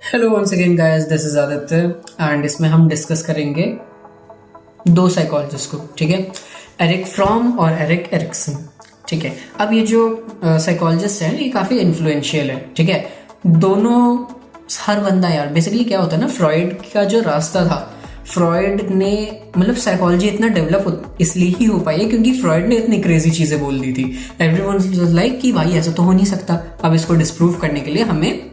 Hello once again guys, this is Aditya and इसमें हम discuss करेंगे दो साइकोलॉजिस्ट को, ठीक है, एरिक फ्रॉम और एरिक एरिक्सन। ठीक है, अब ये जो साइकोलॉजिस्ट हैं ये काफ़ी इन्फ्लुएंशियल है। ठीक है, दोनों हर बंदा यार बेसिकली क्या होता है ना, फ्रॉइड का जो रास्ता था, फ्रॉइड ने मतलब साइकोलॉजी इतना डेवलप इसलिए ही हो पाई है क्योंकि फ्रॉइड ने इतनी क्रेजी चीज़ें बोल दी थी। एवरीवन लाइक कि भाई ऐसा तो हो नहीं सकता, अब इसको डिस्प्रूव करने के लिए हमें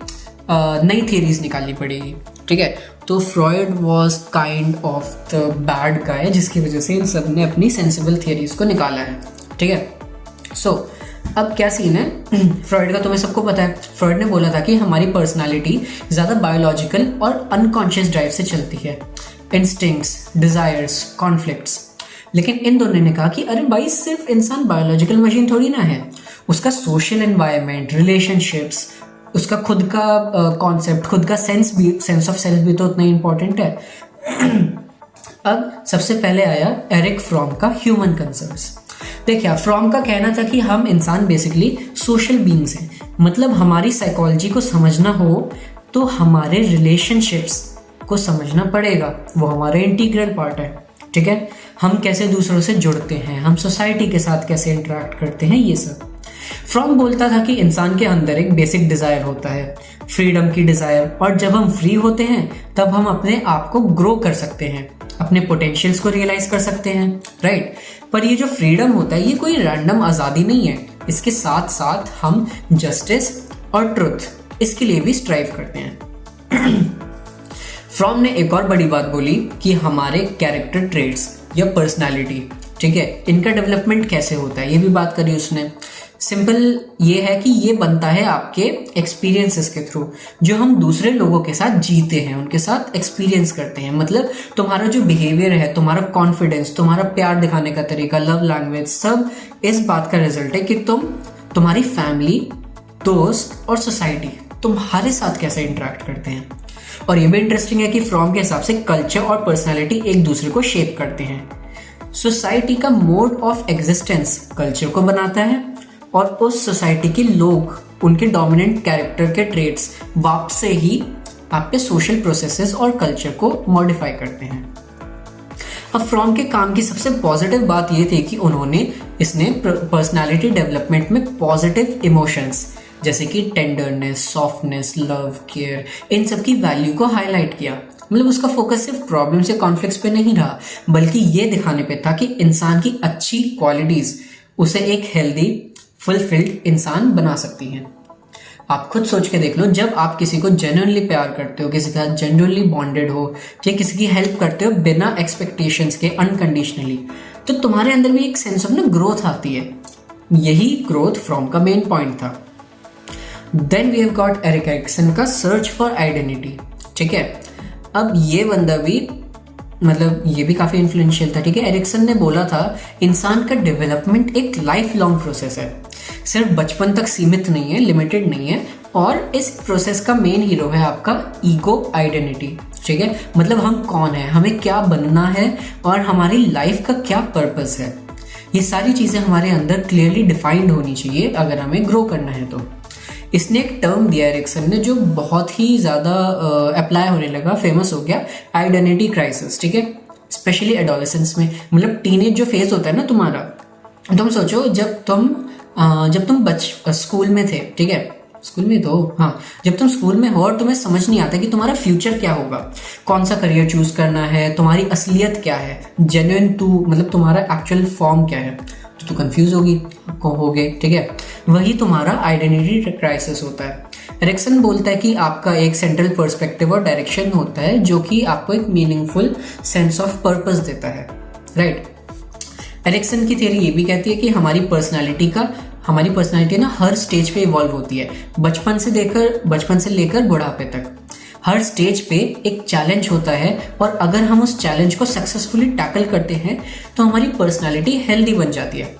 नई थियरीज निकालनी पड़ेगी। ठीक है, तो Freud was kind of the bad guy जिसकी वजह से इन सब ने अपनी सेंसिबल थियरीज को निकाला है। ठीक है, सो अब क्या सीन है फ्रॉइड का तुम्हें सबको पता है। फ्रॉइड ने बोला था कि हमारी पर्सनालिटी ज़्यादा बायोलॉजिकल और अनकॉन्शियस ड्राइव से चलती है, इंस्टिंक्ट्स, डिजायर्स, कॉन्फ्लिक्ट्स। लेकिन इन दोनों ने कहा कि अरे भाई सिर्फ इंसान बायोलॉजिकल मशीन थोड़ी ना है, उसका सोशल एनवायरनमेंट, रिलेशनशिप्स, उसका खुद का कॉन्सेप्ट, खुद का सेंस ऑफ सेल्फ भी तो उतना ही इंपॉर्टेंट है। अब सबसे पहले आया एरिक फ्रॉम का ह्यूमन कंसर्न्स। देखिए, फ्रॉम का कहना था कि हम इंसान बेसिकली सोशल बीइंग्स हैं, मतलब हमारी साइकोलॉजी को समझना हो तो हमारे रिलेशनशिप्स को समझना पड़ेगा, वो हमारे इंटीग्रल पार्ट है। ठीक है, हम कैसे दूसरों से जुड़ते हैं, हम सोसाइटी के साथ कैसे इंटरेक्ट करते हैं, ये सब। फ्रॉम बोलता था कि इंसान के अंदर एक बेसिक डिजायर होता है, फ्रीडम की डिजायर, और जब हम फ्री होते हैं तब हम अपने आप को ग्रो कर सकते हैं, अपने पोटेंशियल्स को रियलाइज कर सकते हैं, राइट। पर ये जो फ्रीडम होता है ये कोई रैंडम आज़ादी नहीं है, इसके साथ साथ हम जस्टिस और ट्रुथ इसके लिए भी स्ट्राइव करते हैं। फ्रॉम ने एक और बड़ी बात बोली कि हमारे कैरेक्टर ट्रेट्स या पर्सनालिटी, ठीक है, इनका डेवलपमेंट कैसे होता है, ये भी बात करी उसने। सिंपल ये है कि ये बनता है आपके एक्सपीरियंसेस के थ्रू, जो हम दूसरे लोगों के साथ जीते हैं, उनके साथ एक्सपीरियंस करते हैं। मतलब तुम्हारा जो बिहेवियर है, तुम्हारा कॉन्फिडेंस, तुम्हारा प्यार दिखाने का तरीका, लव लैंग्वेज, सब इस बात का रिजल्ट है कि तुम्हारी फैमिली, दोस्त और सोसाइटी तुम्हारे साथ कैसे इंटरेक्ट करते हैं। और ये भी इंटरेस्टिंग है कि फ्रॉम के हिसाब से कल्चर और पर्सनैलिटी एक दूसरे को शेप करते हैं। सोसाइटी का मोड ऑफ एग्जिस्टेंस कल्चर को बनाता है और उस सोसाइटी के लोग, उनके डोमिनेंट कैरेक्टर के ट्रेट्स वापस से ही आपके सोशल प्रोसेसेस और कल्चर को मॉडिफाई करते हैं। अब फ्रॉम के काम की सबसे पॉजिटिव बात यह थी कि इसने पर्सनालिटी डेवलपमेंट में पॉजिटिव इमोशंस जैसे कि टेंडरनेस, सॉफ्टनेस, लव, केयर, इन सब की वैल्यू को हाईलाइट किया। मतलब उसका फोकस सिर्फ प्रॉब्लम्स या कॉन्फ्लिक्ट्स पे नहीं रहा, बल्कि ये दिखाने पे था कि इंसान की अच्छी क्वालिटीज उसे एक हेल्दी, फुलफिल्ड इंसान बना सकती हैं। आप खुद सोच के देख लो, जब आप किसी को जेन्युइनली प्यार करते हो, किसी के साथ जेन्युइनली बॉन्डेड हो, या किसी की हेल्प करते हो बिना एक्सपेक्टेशंस के, अनकंडीशनली, तो तुम्हारे अंदर भी एक सेंस ऑफ ना ग्रोथ आती है। यही ग्रोथ फ्रॉम का मेन पॉइंट था। Then we have got Eric Erikson का सर्च फॉर आइडेंटिटी। ठीक है, अब ये बंदा भी मतलब ये भी काफी इन्फ्लुएंशियल था। ठीक है, एरिक्सन ने बोला था इंसान का डेवलपमेंट एक लाइफ लॉन्ग प्रोसेस है, सिर्फ बचपन तक सीमित नहीं है, लिमिटेड नहीं है। और इस प्रोसेस का मेन हीरो है आपका ईगो आइडेंटिटी। ठीक है, मतलब हम कौन है, हमें क्या बनना है और हमारी लाइफ का क्या पर्पस है, ये सारी चीजें हमारे अंदर क्लियरली डिफाइंड होनी चाहिए अगर हमें ग्रो करना है तो। इसने एक टर्म दिया एरिक्सन ने जो बहुत ही ज़्यादा अप्लाई होने लगा, फेमस हो गया, आइडेंटिटी क्राइसिस। ठीक है, स्पेशली एडोलेसेंस में, मतलब टीनेज जो फेज होता है ना तुम्हारा, तुम सोचो जब तुम स्कूल में थे, ठीक है, स्कूल में तो हाँ, जब तुम स्कूल में हो और तुम्हें समझ नहीं आता कि तुम्हारा फ्यूचर क्या होगा, कौन सा करियर चूज करना है, तुम्हारी असलियत क्या है, जेन्युइन मतलब तुम्हारा एक्चुअल फॉर्म क्या है, तो कंफ्यूज होगे। ठीक है, वही तुम्हारा आइडेंटिटी क्राइसिस होता है। एरिक्सन बोलता है कि आपका एक सेंट्रल पर्सपेक्टिव और डायरेक्शन होता है जो कि आपको एक मीनिंगफुल सेंस ऑफ पर्पस देता है, राइट। एरिक्सन की थियरी ये भी कहती है कि हमारी पर्सनालिटी ना हर स्टेज पे इवॉल्व होती है, बचपन से लेकर बुढ़ापे तक। हर स्टेज पे एक चैलेंज होता है और अगर हम उस चैलेंज को सक्सेसफुली टैकल करते हैं तो हमारी पर्सनालिटी हेल्दी बन जाती है।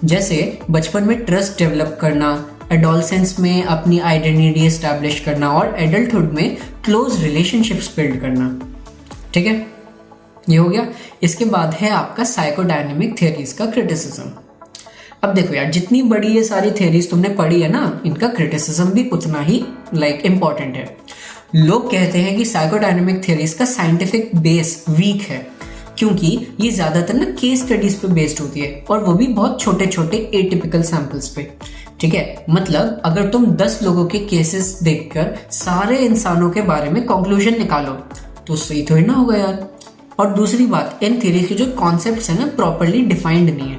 जैसे बचपन में ट्रस्ट डेवलप करना, एडोलसेंस में अपनी आइडेंटिटी एस्टैब्लिश करना और एडल्टहुड में क्लोज रिलेशनशिप्स बिल्ड करना। ठीक है, ये हो गया। इसके बाद है आपका साइकोडायनेमिक थियरीज का क्रिटिसिज्म। अब देखो यार, जितनी बड़ी ये सारी थियरीज तुमने पढ़ी है ना, इनका क्रिटिसिज्म भी उतना ही इम्पोर्टेंट है। लोग कहते हैं कि साइकोडायनेमिक थ्योरीज का साइंटिफिक बेस वीक है, क्योंकि ये ज्यादातर ना केस स्टडीज पे बेस्ड होती है, और वो भी बहुत छोटे छोटे एटिपिकल सैंपल्स पे। ठीक है, मतलब अगर तुम 10 लोगों के केसेस देखकर सारे इंसानों के बारे में कंक्लूजन निकालो तो सही थोड़ी ना होगा यार। और दूसरी बात, इन थ्योरी के जो कॉन्सेप्ट्स हैं ना प्रॉपरली डिफाइंड नहीं है,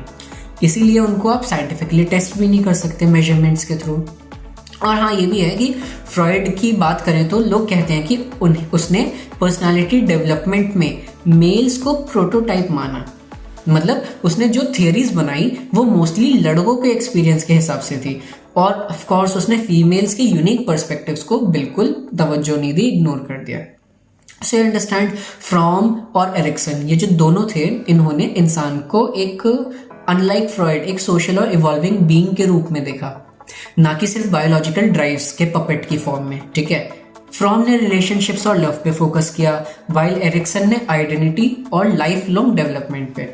इसीलिए उनको आप साइंटिफिकली टेस्ट भी नहीं कर सकते मेजरमेंट्स के थ्रू। और हाँ, ये भी है कि फ्रॉइड की बात करें तो लोग कहते हैं कि उसने पर्सनालिटी डेवलपमेंट में मेल्स को प्रोटोटाइप माना, मतलब उसने जो थियरीज बनाई वो मोस्टली लड़कों के एक्सपीरियंस के हिसाब से थी, और ऑफ कोर्स उसने फीमेल्स के यूनिक पर्सपेक्टिव्स को बिल्कुल तवज्जो नहीं दी, इग्नोर कर दिया। सो यू अंडरस्टैंड, फ्रॉम और एरिक्सन ये जो दोनों थे, इन्होंने इंसान को एक अनलाइक फ्रॉइड एक सोशल और इवॉल्विंग बीइंग के रूप में देखा, ना कि सिर्फ बायोलॉजिकल ड्राइव्स के पपेट की फॉर्म में। ठीक है, फ्रॉम ने रिलेशनशिप्स और लव पे फोकस किया, वाइल एरिक्सन ने आइडेंटिटी और लाइफ लॉन्ग डेवलपमेंट पे।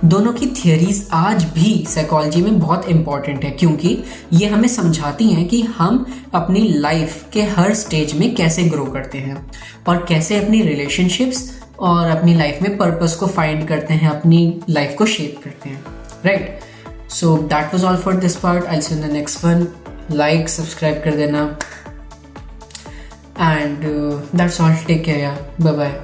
दोनों की थियरीज आज भी साइकोलॉजी में बहुत इंपॉर्टेंट है, क्योंकि ये हमें समझाती हैं कि हम अपनी लाइफ के हर स्टेज में कैसे ग्रो करते हैं और कैसे अपनी रिलेशनशिप्स और अपनी लाइफ में पर्पस को फाइंड करते हैं, अपनी लाइफ को शेप करते हैं, right. So that was all for this part, I will see you in the next one. Like subscribe कर देना, and that's all, take care यार, बाय बाय।